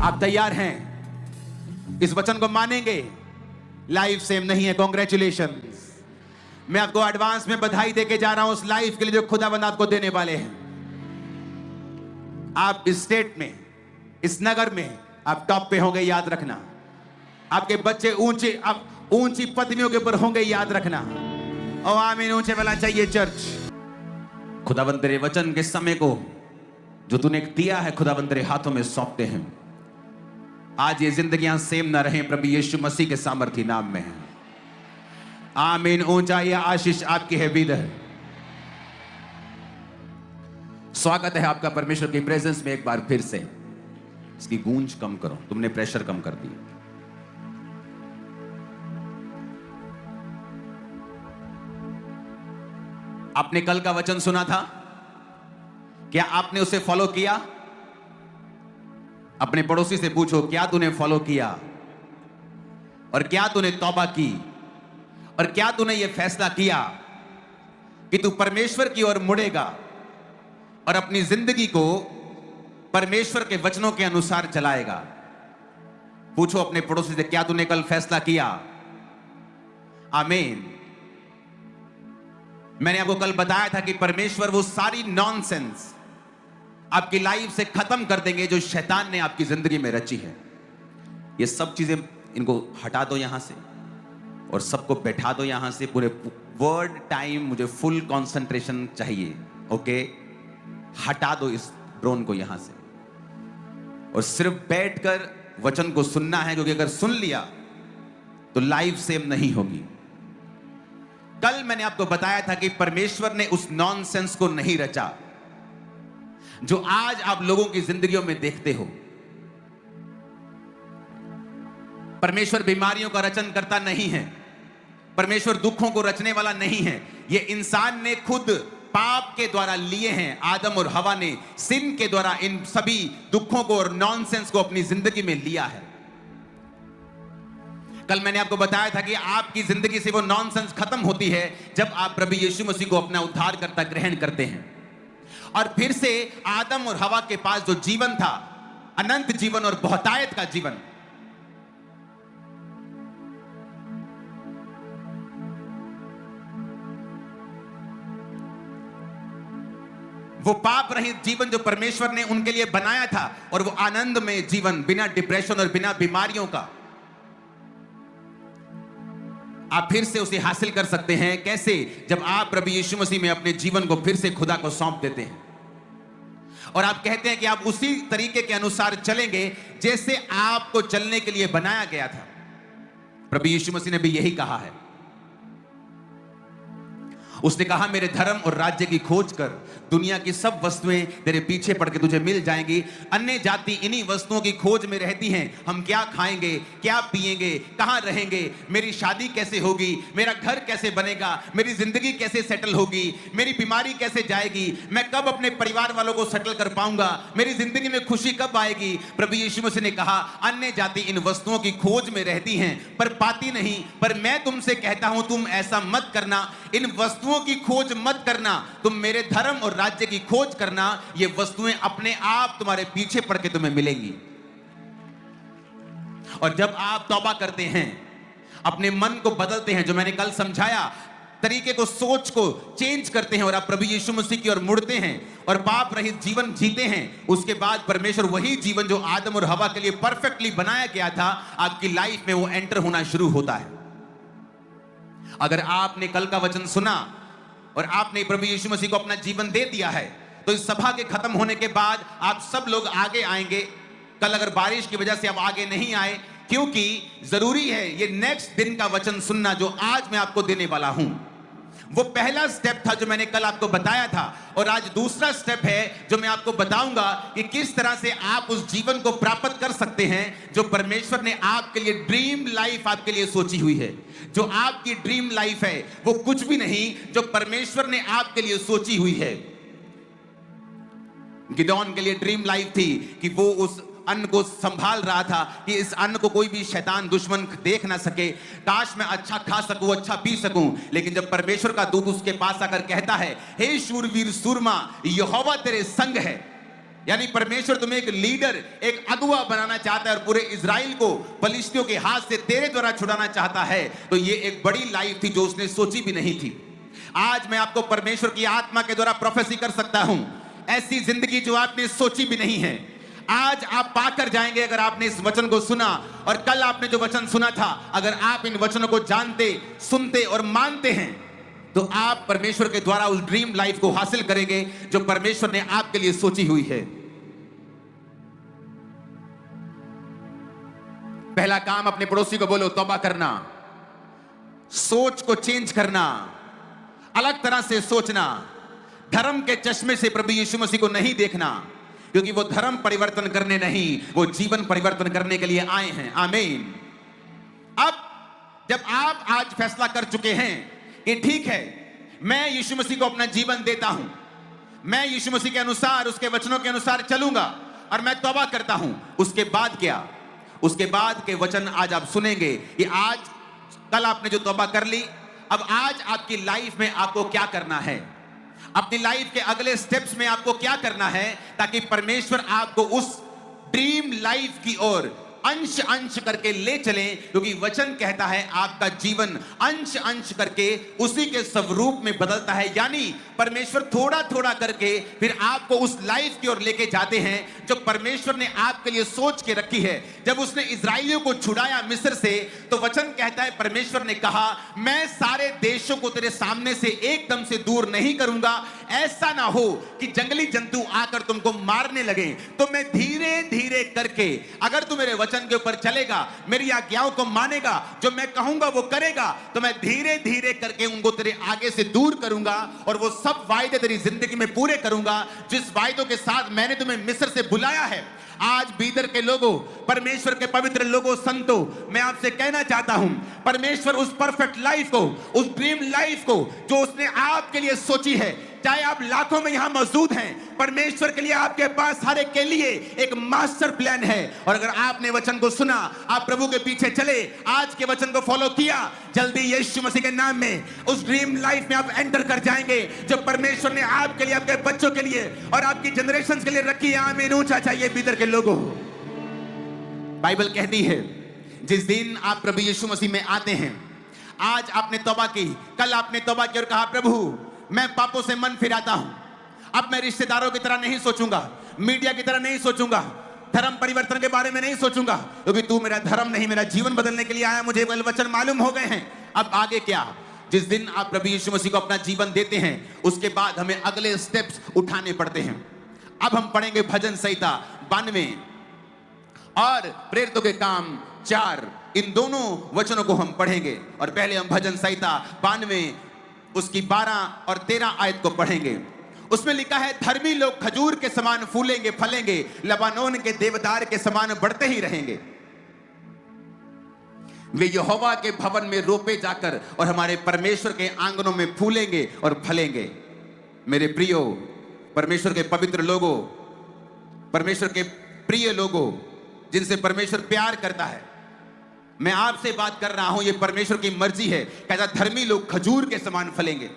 आप तैयार हैं? इस वचन को मानेंगे? लाइफ सेम नहीं है। कॉन्ग्रेचुलेशन। मैं आपको एडवांस में बधाई देके जा रहा हूं उस लाइफ के लिए जो खुदावंद आपको देने वाले हैं। आप इस स्टेट में, इस नगर में आप टॉप पे होंगे, याद रखना। आपके बच्चे ऊंची पदवियों के ऊपर होंगे, याद रखना। और आमीन ऊंचे वाला चाहिए चर्च। खुदावंद तेरे वचन के समय को जो तूने दिया है खुदावंद तेरे हाथों में सौंपते हैं। आज ये जिंदगियां सेम ना रहें प्रभु यीशु मसीह के सामर्थी नाम में है। आमीन। ऊंचा ये आशीष आपकी है विदर। स्वागत है आपका परमेश्वर की प्रेजेंस में एक बार फिर से। इसकी गूंज कम करो, तुमने प्रेशर कम कर दिया। आपने कल का वचन सुना था, क्या आपने उसे फॉलो किया? अपने पड़ोसी से पूछो, क्या तूने फॉलो किया? और क्या तूने तौबा की? और क्या तूने यह फैसला किया कि तू परमेश्वर की ओर मुड़ेगा और अपनी जिंदगी को परमेश्वर के वचनों के अनुसार चलाएगा? पूछो अपने पड़ोसी से, क्या तूने कल फैसला किया? आमीन। मैंने आपको कल बताया था कि परमेश्वर वो सारी नॉनसेंस आपकी लाइफ से खत्म कर देंगे जो शैतान ने आपकी जिंदगी में रची है। ये सब चीजें इनको हटा दो यहां से और सबको बैठा दो यहां से। पूरे वर्ड टाइम मुझे फुल कंसंट्रेशन चाहिए। ओके, हटा दो इस ड्रोन को यहां से और सिर्फ बैठकर वचन को सुनना है, क्योंकि अगर सुन लिया तो लाइफ सेम नहीं होगी। कल मैंने आपको बताया था कि परमेश्वर ने उस नॉनसेंस को नहीं रचा जो आज आप लोगों की जिंदगियों में देखते हो। परमेश्वर बीमारियों का रचन करता नहीं है। परमेश्वर दुखों को रचने वाला नहीं है। यह इंसान ने खुद पाप के द्वारा लिए हैं। आदम और हवा ने सिन के द्वारा इन सभी दुखों को और नॉनसेंस को अपनी जिंदगी में लिया है। कल मैंने आपको बताया था कि आपकी जिंदगी से वो नॉनसेंस खत्म होती है जब आप प्रभु यीशु मसीह को अपना उद्धारकर्ता ग्रहण करते हैं। और फिर से आदम और हवा के पास जो जीवन था, अनंत जीवन और बहुतायत का जीवन, वो पाप रहित जीवन जो परमेश्वर ने उनके लिए बनाया था, और वो आनंद में जीवन बिना डिप्रेशन और बिना बीमारियों का, आप फिर से उसे हासिल कर सकते हैं। कैसे? जब आप प्रभु यीशु मसीह में अपने जीवन को फिर से खुदा को सौंप देते हैं और आप कहते हैं कि आप उसी तरीके के अनुसार चलेंगे जैसे आपको चलने के लिए बनाया गया था। प्रभु यीशु मसीह ने भी यही कहा है। उसने कहा, मेरे धर्म और राज्य की खोज कर, दुनिया की सब वस्तुएं तेरे पीछे पड़ के तुझे मिल जाएंगी। अन्य जाति इन्हीं वस्तुओं की खोज में रहती हैं। हम क्या खाएंगे, क्या पिएंगे, कहां रहेंगे, मेरी शादी कैसे होगी, मेरा घर कैसे बनेगा, मेरी जिंदगी कैसे सेटल होगी, मेरी बीमारी कैसे जाएगी, मैं कब अपने परिवार वालों को सेटल कर पाऊंगा, मेरी जिंदगी में खुशी कब आएगी। प्रभु यीशु मसीह ने कहा, अन्य जाति इन वस्तुओं की खोज में रहती हैं पर पाती नहीं। पर मैं तुमसे कहता हूं, तुम ऐसा मत करना। इन वस्तुओं की खोज मत करना, तुम मेरे धर्म और राज्य की खोज करना। ये वस्तुएं अपने आप तुम्हारे पीछे पड़ के तुम्हें मिलेंगी। और जब आप तौबा करते हैं, अपने मन को बदलते हैं, जो मैंने कल समझाया, तरीके को, सोच को चेंज करते हैं और आप प्रभु यीशु मसीह की ओर मुड़ते हैं और पाप रहित जीवन जीते हैं, उसके बाद परमेश्वर वही जीवन जो आदम और हवा के लिए परफेक्टली बनाया गया था, आपकी लाइफ में वो एंटर होना शुरू होता है। अगर आपने कल का वचन सुना और आपने प्रभु यीशु मसीह को अपना जीवन दे दिया है, तो इस सभा के खत्म होने के बाद आप सब लोग आगे आएंगे। कल अगर बारिश की वजह से आप आगे नहीं आए, क्योंकि जरूरी है ये नेक्स्ट दिन का वचन सुनना जो आज मैं आपको देने वाला हूं। वो पहला स्टेप था जो मैंने कल आपको बताया था, और आज दूसरा स्टेप है जो मैं आपको बताऊंगा कि किस तरह से आप उस जीवन को प्राप्त कर सकते हैं जो परमेश्वर ने आपके लिए ड्रीम लाइफ आपके लिए सोची हुई है। जो आपकी ड्रीम लाइफ है वो कुछ भी नहीं जो परमेश्वर ने आपके लिए सोची हुई है। गिदोन के लिए ड्रीम लाइफ थी कि वो उस अन्न को संभाल रहा था कि इस अन्न को कोई भी शैतान दुश्मन देख ना सके। काश मैं अच्छा खा सकूं, अच्छा पी सकूं। लेकिन जब परमेश्वर का दूत उसके पास आकर कहता है, हे शूरवीर सूरमा, यहोवा तेरे संग है, यानी परमेश्वर तुम्हें एक लीडर, एक अगुवा बनाना चाहता है और पूरे इजराइल को फलिश्तियों के हाथ से तेरे द्वारा छुड़ाना चाहता है। तो ये एक बड़ी लाइफ थी जो उसने सोची भी नहीं थी। आज मैं आपको परमेश्वर की आत्मा के द्वारा प्रोफेसी कर सकता हूं, ऐसी जिंदगी जो आपने सोची भी नहीं है, आज आप पाकर जाएंगे अगर आपने इस वचन को सुना। और कल आपने जो वचन सुना था, अगर आप इन वचनों को जानते, सुनते और मानते हैं, तो आप परमेश्वर के द्वारा उस ड्रीम लाइफ को हासिल करेंगे जो परमेश्वर ने आपके लिए सोची हुई है। पहला काम, अपने पड़ोसी को बोलो तौबा करना, सोच को चेंज करना, अलग तरह से सोचना, धर्म के चश्मे से प्रभु यीशु मसीह को नहीं देखना, क्योंकि वो धर्म परिवर्तन करने नहीं, वो जीवन परिवर्तन करने के लिए आए हैं। आमीन। अब जब आप आज फैसला कर चुके हैं कि ठीक है, मैं यीशु मसीह को अपना जीवन देता हूं, मैं यीशु मसीह के अनुसार, उसके वचनों के अनुसार चलूंगा और मैं तौबा करता हूं, उसके बाद क्या? उसके बाद के वचन आज आप सुनेंगे कि आज, कल आपने जो तौबा कर ली, अब आज आपकी लाइफ में आपको क्या करना है, अपनी लाइफ के अगले स्टेप्स में आपको क्या करना है, ताकि परमेश्वर आपको उस ड्रीम लाइफ की ओर अंश अंश करके ले चलें। क्योंकि वचन कहता है आपका जीवन अंश अंश करके उसी के स्वरूप में बदलता है। यानी परमेश्वर थोड़ा थोड़ा करके फिर आपको उस लाइफ की ओर लेके जाते हैं जो परमेश्वर ने आपके लिए सोच के रखी है। जब उसने इजराइलियों को छुड़ाया मिस्र से, तो वचन कहता है परमेश्वर ने कहा, मैं सारे देशों को तेरे सामने से एकदम से दूर नहीं करूंगा, ऐसा ना हो कि जंगली जंतु आकर तुमको मारने लगे। तो मैं धीरे धीरे करके, अगर तू मेरे वचन के ऊपर चलेगा, मेरी आज्ञाओं को मानेगा, जो मैं कहूंगा वो करेगा, तो मैं धीरे धीरे करके उनको तेरे आगे से दूर करूंगा और वो सब वायदे तेरी जिंदगी में पूरे करूंगा जिस वायदों के साथ मैंने तुम्हें मिस्र से बुलाया है। आज बीदर के लोगों, परमेश्वर के पवित्र लोगों, संतों, मैं आपसे कहना चाहता हूं, परमेश्वर उस परफेक्ट लाइफ को, उस ड्रीम लाइफ को जो उसने आपके लिए सोची है, चाहे आप लाखों में यहां मौजूद हैं, परमेश्वर के लिए आपके पास हर एक के लिए एक मास्टर प्लान है। और अगर आपने वचन को सुना, आप प्रभु के पीछे चले, आज के वचन को फॉलो किया, जल्दी यीशु मसीह के नाम में उस ड्रीम लाइफ में आप एंटर कर जाएंगे जो परमेश्वर ने आपके लिए, आपके बच्चों के लिए और आपकी जनरेशन के लिए रखी है। आमीन। ऊंचा चाहिए बीदर के लोगों। बाइबल कहती है जिस दिन आप प्रभु यीशु मसीह में आते हैं, आज आपने तौबा की, कल आपने तौबा की और कहा, प्रभु मैं पापों से मन फिराता हूं, अब मैं रिश्तेदारों की तरह नहीं सोचूंगा, मीडिया की तरह नहीं सोचूंगा, धर्म परिवर्तन के बारे में नहीं सोचूंगा, क्योंकि तू मेरा धर्म नहीं, मेरा जीवन बदलने के लिए आया, मुझे वचन मालूम हो गए हैं। अब आगे क्या? जिस दिन आप प्रभु यीशु मसीह को अपना जीवन देते हैं, उसके बाद हमें अगले स्टेप्स उठाने पड़ते हैं। अब हम पढ़ेंगे भजन संहिता 92 और प्रेरितों के काम 4, इन दोनों वचनों को हम पढ़ेंगे। और पहले हम भजन संहिता 92 उसकी 12 और 13 आयत को पढ़ेंगे। उसमें लिखा है, धर्मी लोग खजूर के समान फूलेंगे, फलेंगे, लबानोन के देवदार के समान बढ़ते ही रहेंगे। वे यहोवा के भवन में रोपे जाकर और हमारे परमेश्वर के आंगनों में फूलेंगे और फलेंगे। मेरे प्रियो, परमेश्वर के पवित्र लोगों, परमेश्वर के प्रिय लोगों, जिनसे परमेश्वर प्यार करता है, मैं आपसे बात कर रहा हूं, ये परमेश्वर की मर्जी है। कहता धर्मी लोग खजूर के समान फलेंगे।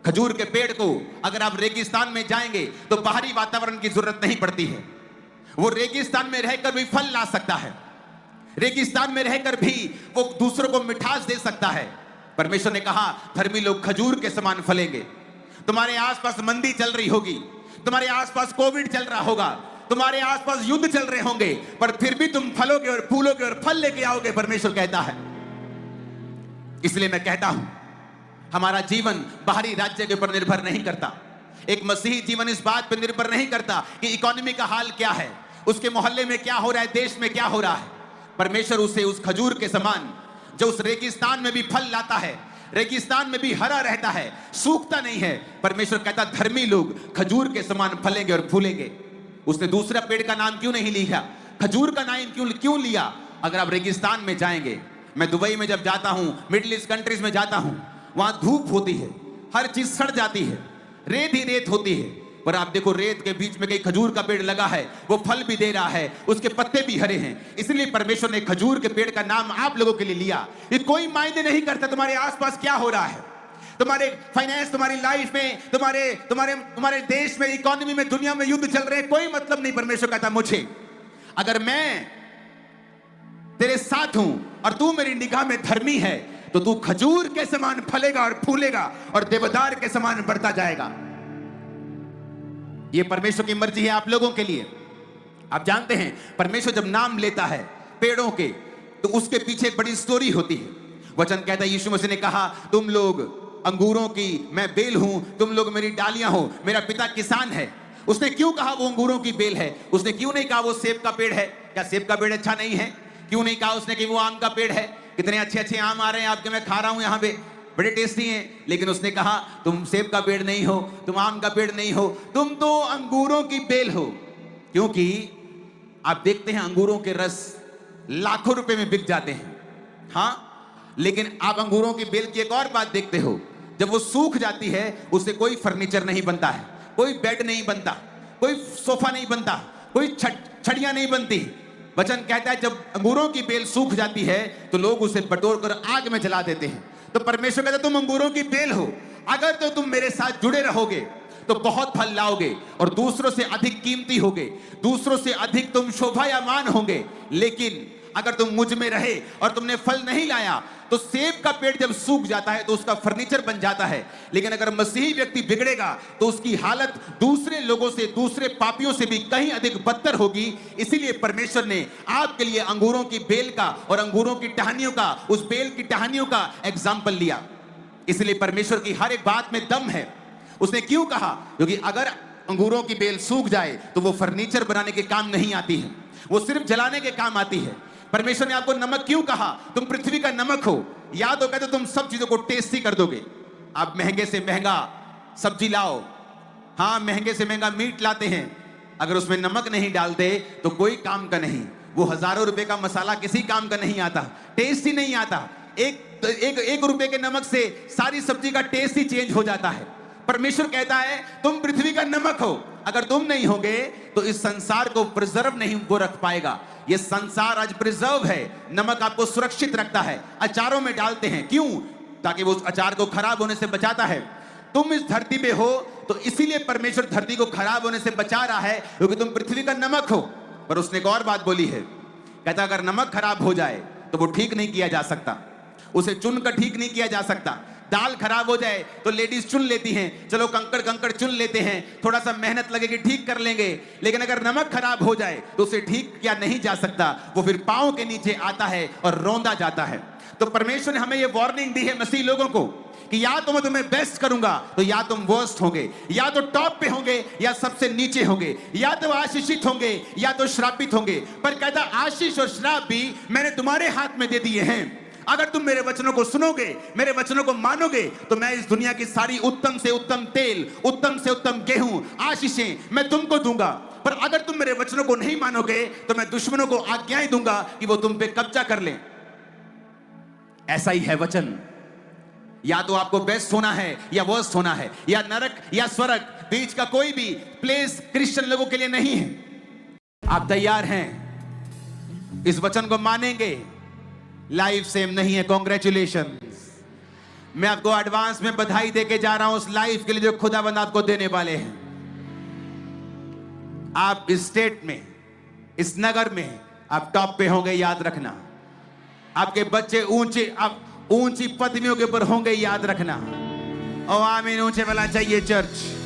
खजूर के पेड़ को अगर आप रेगिस्तान में जाएंगे तो बाहरी वातावरण की जरूरत नहीं पड़ती है, वो रेगिस्तान में रहकर भी फल ला सकता है, रेगिस्तान में रहकर भी वो दूसरों को मिठास दे सकता है। परमेश्वर ने कहा धर्मी लोग खजूर के समान फलेंगे। तुम्हारे आसपास मंदी चल रही होगी, तुम्हारे आसपास कोविड चल रहा होगा, तुम्हारे आसपास युद्ध चल रहे होंगे, पर फिर भी तुम फलोगे और फूलोगे और फल लेके आओगे, परमेश्वर कहता है। इसलिए मैं कहता हूं, हमारा जीवन बाहरी राज्य के ऊपर निर्भर नहीं करता। एक मसीही जीवन इस बात पर निर्भर नहीं करता कि इकोनॉमी का हाल क्या है, उसके मोहल्ले में क्या हो रहा है, देश में क्या हो रहा है। परमेश्वर उसे उस खजूर के समान, जो उस रेगिस्तान में भी फल लाता है, रेगिस्तान में भी हरा रहता है, सूखता नहीं है, परमेश्वर कहता धर्मी लोग खजूर के समान फलेंगे और फूलेंगे। उसने दूसरा पेड़ का नाम क्यों नहीं लिया, खजूर का नाम क्यों लिया? अगर आप रेगिस्तान में जाएंगे, मैं दुबई में जब जाता हूं, मिडिल ईस्ट कंट्रीज में जाता हूं, वहां धूप होती है, हर चीज सड़ जाती है, रेत ही रेत होती है, पर आप देखो रेत के बीच में कहीं खजूर का पेड़ लगा है, वो फल भी दे रहा है, उसके पत्ते भी हरे हैं। इसलिए परमेश्वर ने खजूर के पेड़ का नाम आप लोगों के लिए लिया। ये कोई मायने नहीं करता तुम्हारे आसपास क्या हो रहा है, तुम्हारे फाइनेंस, तुम्हारी लाइफ में, तुम्हारे देश में, इकोनॉमी में, दुनिया में युद्ध चल रहे हैं, कोई मतलब नहीं। परमेश्वर कहता मुझे, अगर मैं तेरे साथ हूं और तू मेरी निगाह में धर्मी है तो तू खजूर के समान फलेगा और फूलेगा और देवदार के समान बढ़ता जाएगा। यह परमेश्वर की मर्जी है आप लोगों के लिए। आप जानते हैं परमेश्वर जब नाम लेता है पेड़ों के तो उसके पीछे एक बड़ी स्टोरी होती है। वचन कहता है, यीशु मसीह ने कहा तुम लोग अंगूरों की, मैं बेल हूं, तुम लोग मेरी डालियां हो, मेरा पिता किसान है। उसने क्यों कहा वो अंगूरों की बेल है? उसने क्यों नहीं कहा वो सेब का पेड़ है? क्या सेब का पेड़ अच्छा नहीं है? क्यों नहीं कहा उसने कि वो आम का पेड़ है? कितने अच्छे अच्छे आम आ रहे हैं आपके, मैं खा रहा हूं यहाँ पे, बड़े टेस्टी हैं। लेकिन उसने कहा तुम सेब का पेड़ नहीं हो, तुम आम का पेड़ नहीं हो, तुम तो अंगूरों की बेल हो। क्योंकि आप देखते हैं अंगूरों के रस लाखों रुपए में बिक जाते हैं, हाँ, लेकिन आप अंगूरों की बेल की एक और बात देखते हो, जब वो सूख जाती है उससे कोई फर्नीचर नहीं बनता है, कोई बेड नहीं बनता, कोई सोफा नहीं बनता, कोई छड़ियां नहीं बनती। वचन कहता है जब अंगूरों की बेल सूख जाती है तो लोग उसे बटोर कर आग में जला देते हैं। तो परमेश्वर कहता है तुम अंगूरों की बेल हो, अगर तो तुम मेरे साथ जुड़े रहोगे तो बहुत फल लाओगे और दूसरों से अधिक कीमती होगे, दूसरों से अधिक तुम शोभायमान होंगे। लेकिन अगर तुम मुझ में रहे और तुमने फल नहीं लाया तो सेब का पेड़ जब सूख जाता है तो उसका फर्नीचर बन जाता है, लेकिन अगर मसीही व्यक्ति बिगड़ेगा तो उसकी हालत दूसरे लोगों से, दूसरे पापियों से भी कहीं अधिक बदतर होगी। इसीलिए परमेश्वर ने आपके लिए अंगूरों की बेल का और अंगूरों की टहनियों का, उस बेल की टहनियों का एग्जाम्पल लिया। इसलिए परमेश्वर की हर एक बात में दम है। उसने क्यों कहा? क्योंकि अगर अंगूरों की बेल सूख जाए तो वो फर्नीचर बनाने के काम नहीं आती है, वो सिर्फ जलाने के काम आती है। परमेश्वर ने आपको नमक क्यों कहा? तुम पृथ्वी का नमक हो। या तो कहते तुम सब चीजों को टेस्टी कर दोगे। आप महंगे से महंगा सब्जी लाओ, हाँ, महंगे से महंगा मीट लाते हैं, अगर उसमें नमक नहीं डालते तो कोई काम का नहीं। वो हजारों रुपए का मसाला किसी काम का नहीं आता, टेस्ट ही नहीं आता। एक रुपए के नमक से सारी सब्जी का टेस्ट ही चेंज हो जाता है। परमेश्वर कहता है तुम पृथ्वी का नमक हो, अगर तुम नहीं होगे तो इस संसार को प्रिजर्व नहीं वो रख पाएगा। ये संसार आज प्रिजर्व है, नमक आपको सुरक्षित रखता है। अचारों में डालते हैं, क्यों? ताकि वो अचार को खराब होने से बचाता है। तुम इस धरती पे हो तो इसीलिए परमेश्वर धरती को खराब होने से बचा रहा है, क्योंकि तुम पृथ्वी का नमक हो। पर उसने एक और बात बोली है, कहता अगर नमक खराब हो जाए तो वो ठीक नहीं किया जा सकता, उसे चुनकर ठीक नहीं किया जा सकता। दाल खराब हो जाए तो लेडीज चुन लेती हैं, चलो कंकड़ चुन लेते हैं, थोड़ा सा मेहनत लगेगी ठीक कर लेंगे। लेकिन अगर नमक खराब हो जाए तो उसे ठीक किया नहीं जा सकता, वो फिर पांव के नीचे आता है और रौंदा जाता है। तो परमेश्वर ने हमें ये वार्निंग दी है मसीह लोगों को कि या तो मैं तुम्हें बेस्ट करूंगा तो या तुम वर्स्ट होंगे, या तो टॉप पे होंगे या सबसे नीचे होंगे, या तो आशीषित होंगे या तो श्रापित होंगे। पर कहता आशीष और श्राप भी मैंने तुम्हारे हाथ में दे दिए हैं। अगर तुम मेरे वचनों को सुनोगे, मेरे वचनों को मानोगे तो मैं इस दुनिया की सारी उत्तम से उत्तम तेल, उत्तम से उत्तम गेहूं, आशीषें मैं तुमको दूंगा। पर अगर तुम मेरे वचनों को नहीं मानोगे तो मैं दुश्मनों को आज्ञाएं दूंगा कि वो तुम पे कब्जा कर लें। ऐसा ही है वचन। या तो आपको बेस्ट होना है या वर्स्ट होना है, या नरक या स्वर्ग, बीच का कोई भी प्लेस क्रिश्चियन लोगों के लिए नहीं है। आप तैयार हैं? इस वचन को मानेंगे? लाइफ सेम नहीं है, कॉन्ग्रेचुलेशन। मैं आपको एडवांस में बधाई देके जा रहा हूं उस लाइफ के लिए जो खुदाबंद आपको देने वाले हैं। आप इस स्टेट में, इस नगर में आप टॉप पे होंगे, याद रखना। आपके बच्चे ऊंची पदवियों के ऊपर होंगे, याद रखना। ओ आमीन, ऊंचे वाला चाहिए चर्च।